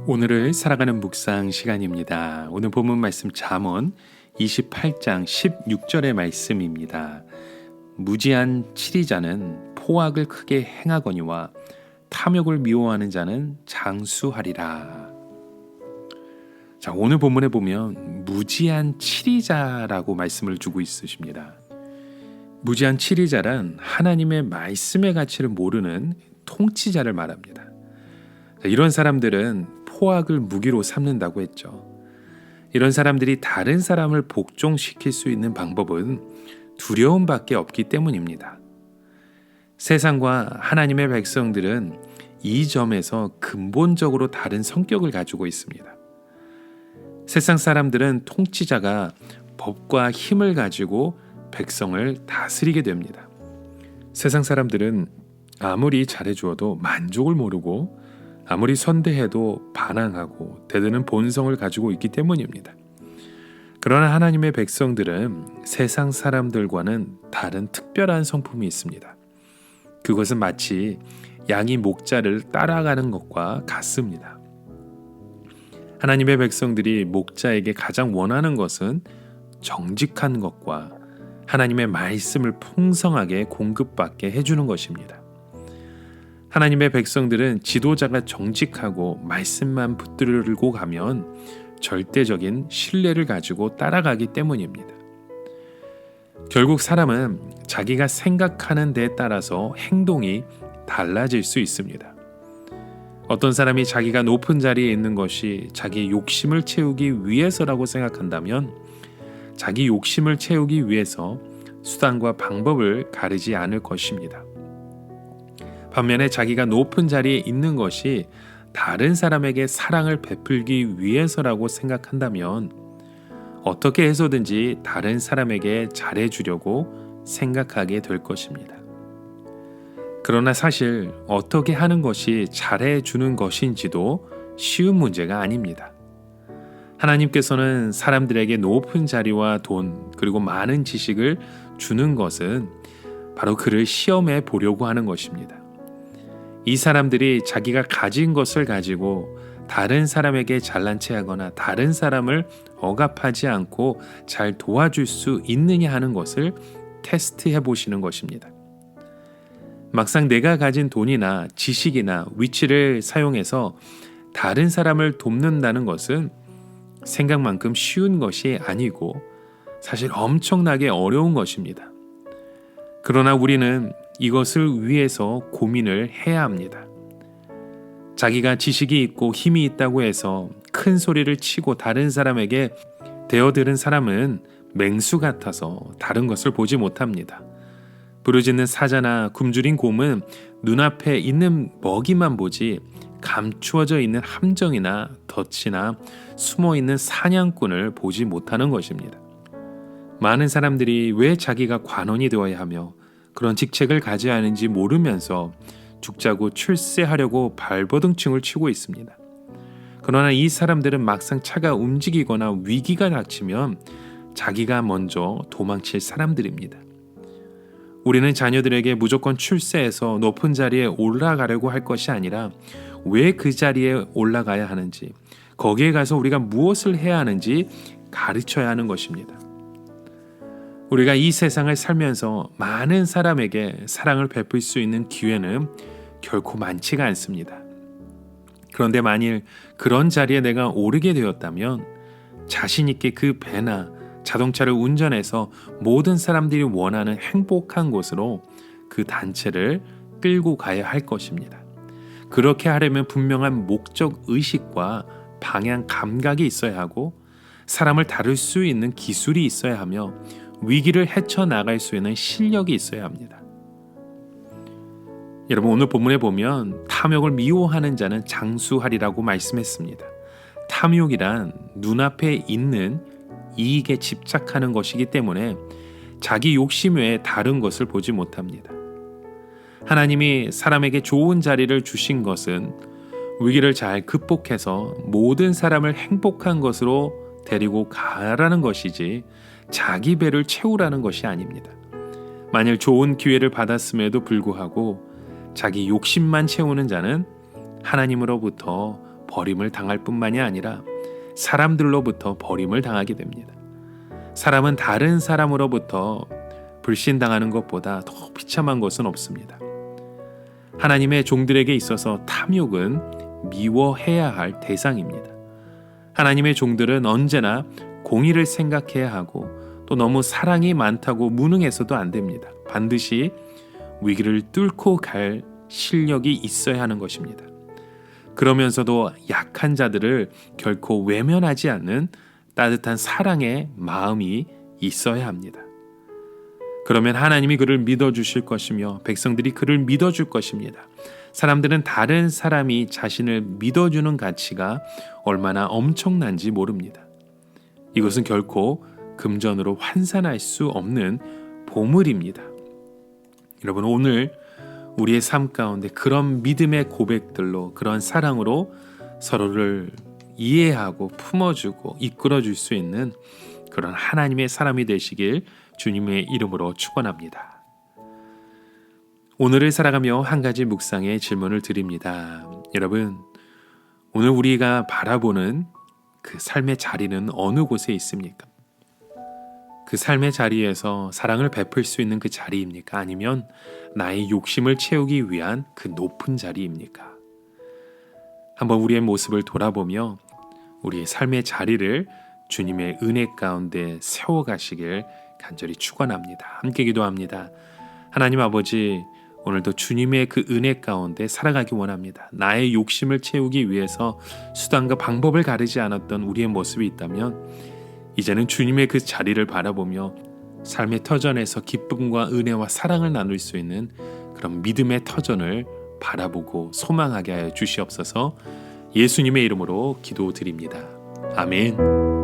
오늘을 살아가는 묵상 시간입니다. 오늘 본문 말씀 잠언 28장 16절의 말씀입니다. 무지한 치리자는 포악을 크게 행하거니와 탐욕을 미워하는 자는 장수하리라. 자, 오늘 본문에 보면 무지한 치리자라고 말씀을 주고 있으십니다. 무지한 치리자란 하나님의 말씀의 가치를 모르는 통치자를 말합니다. 자, 이런 사람들은 포악을 무기로 삼는다고 했죠. 이런 사람들이 다른 사람을 복종시킬 수 있는 방법은 두려움밖에 없기 때문입니다. 세상과 하나님의 백성들은 이 점에서 근본적으로 다른 성격을 가지고 있습니다. 세상 사람들은 통치자가 법과 힘을 가지고 백성을 다스리게 됩니다. 세상 사람들은 아무리 잘해주어도 만족을 모르고 아무리 선대해도 반항하고 대드는 본성을 가지고 있기 때문입니다. 그러나 하나님의 백성들은 세상 사람들과는 다른 특별한 성품이 있습니다. 그것은 마치 양이 목자를 따라가는 것과 같습니다. 하나님의 백성들이 목자에게 가장 원하는 것은 정직한 것과 하나님의 말씀을 풍성하게 공급받게 해주는 것입니다. 하나님의 백성들은 지도자가 정직하고 말씀만 붙들고 가면 절대적인 신뢰를 가지고 따라가기 때문입니다. 결국 사람은 자기가 생각하는 데에 따라서 행동이 달라질 수 있습니다. 어떤 사람이 자기가 높은 자리에 있는 것이 자기의 욕심을 채우기 위해서라고 생각한다면 자기 욕심을 채우기 위해서 수단과 방법을 가리지 않을 것입니다. 반면에 자기가 높은 자리에 있는 것이 다른 사람에게 사랑을 베풀기 위해서라고 생각한다면 어떻게 해서든지 다른 사람에게 잘해주려고 생각하게 될 것입니다. 그러나 사실 어떻게 하는 것이 잘해주는 것인지도 쉬운 문제가 아닙니다. 하나님께서는 사람들에게 높은 자리와 돈 그리고 많은 지식을 주는 것은 바로 그를 시험해 보려고 하는 것입니다. 이 사람들이 자기가 가진 것을 가지고 다른 사람에게 잘난 체하거나 다른 사람을 억압하지 않고 잘 도와줄 수 있느냐 하는 것을 테스트해 보시는 것입니다. 막상 내가 가진 돈이나 지식이나 위치를 사용해서 다른 사람을 돕는다는 것은 생각만큼 쉬운 것이 아니고 사실 엄청나게 어려운 것입니다. 그러나 우리는 이것을 위해서 고민을 해야 합니다. 자기가 지식이 있고 힘이 있다고 해서 큰 소리를 치고 다른 사람에게 대어들은 사람은 맹수 같아서 다른 것을 보지 못합니다. 부르짖는 사자나 굶주린 곰은 눈앞에 있는 먹이만 보지 감추어져 있는 함정이나 덫이나 숨어있는 사냥꾼을 보지 못하는 것입니다. 많은 사람들이 왜 자기가 관원이 되어야 하며 그런 직책을 가져야 하는지 모르면서 죽자고 출세하려고 발버둥층을 치고 있습니다. 그러나 이 사람들은 막상 차가 움직이거나 위기가 닥치면 자기가 먼저 도망칠 사람들입니다. 우리는 자녀들에게 무조건 출세해서 높은 자리에 올라가려고 할 것이 아니라 왜 그 자리에 올라가야 하는지, 거기에 가서 우리가 무엇을 해야 하는지 가르쳐야 하는 것입니다. 우리가 이 세상을 살면서 많은 사람에게 사랑을 베풀 수 있는 기회는 결코 많지가 않습니다. 그런데 만일 그런 자리에 내가 오르게 되었다면 자신 있게 그 배나 자동차를 운전해서 모든 사람들이 원하는 행복한 곳으로 그 단체를 끌고 가야 할 것입니다. 그렇게 하려면 분명한 목적 의식과 방향 감각이 있어야 하고 사람을 다룰 수 있는 기술이 있어야 하며 위기를 헤쳐나갈 수 있는 실력이 있어야 합니다. 여러분, 오늘 본문에 보면 탐욕을 미워하는 자는 장수하리라고 말씀했습니다. 탐욕이란 눈앞에 있는 이익에 집착하는 것이기 때문에 자기 욕심 외에 다른 것을 보지 못합니다. 하나님이 사람에게 좋은 자리를 주신 것은 위기를 잘 극복해서 모든 사람을 행복한 것으로 데리고 가라는 것이지 자기 배를 채우라는 것이 아닙니다. 만일 좋은 기회를 받았음에도 불구하고 자기 욕심만 채우는 자는 하나님으로부터 버림을 당할 뿐만이 아니라 사람들로부터 버림을 당하게 됩니다. 사람은 다른 사람으로부터 불신당하는 것보다 더 비참한 것은 없습니다. 하나님의 종들에게 있어서 탐욕은 미워해야 할 대상입니다. 하나님의 종들은 언제나 공의를 생각해야 하고 또 너무 사랑이 많다고 무능해서도 안 됩니다. 반드시 위기를 뚫고 갈 실력이 있어야 하는 것입니다. 그러면서도 약한 자들을 결코 외면하지 않는 따뜻한 사랑의 마음이 있어야 합니다. 그러면 하나님이 그를 믿어주실 것이며 백성들이 그를 믿어줄 것입니다. 사람들은 다른 사람이 자신을 믿어주는 가치가 얼마나 엄청난지 모릅니다. 이것은 결코 금전으로 환산할 수 없는 보물입니다. 여러분, 오늘 우리의 삶 가운데 그런 믿음의 고백들로, 그런 사랑으로 서로를 이해하고 품어주고 이끌어줄 수 있는 그런 하나님의 사람이 되시길 주님의 이름으로 축원합니다. 오늘을 살아가며 한 가지 묵상의 질문을 드립니다. 여러분, 오늘 우리가 바라보는 그 삶의 자리는 어느 곳에 있습니까? 그 삶의 자리에서 사랑을 베풀 수 있는 그 자리입니까? 아니면 나의 욕심을 채우기 위한 그 높은 자리입니까? 한번 우리의 모습을 돌아보며 우리의 삶의 자리를 주님의 은혜 가운데 세워가시길 간절히 축원합니다. 함께 기도합니다. 하나님 아버지, 오늘도 주님의 그 은혜 가운데 살아가기 원합니다. 나의 욕심을 채우기 위해서 수단과 방법을 가리지 않았던 우리의 모습이 있다면 이제는 주님의 그 자리를 바라보며 삶의 터전에서 기쁨과 은혜와 사랑을 나눌 수 있는 그런 믿음의 터전을 바라보고 소망하게 하여 주시옵소서. 예수님의 이름으로 기도드립니다. 아멘.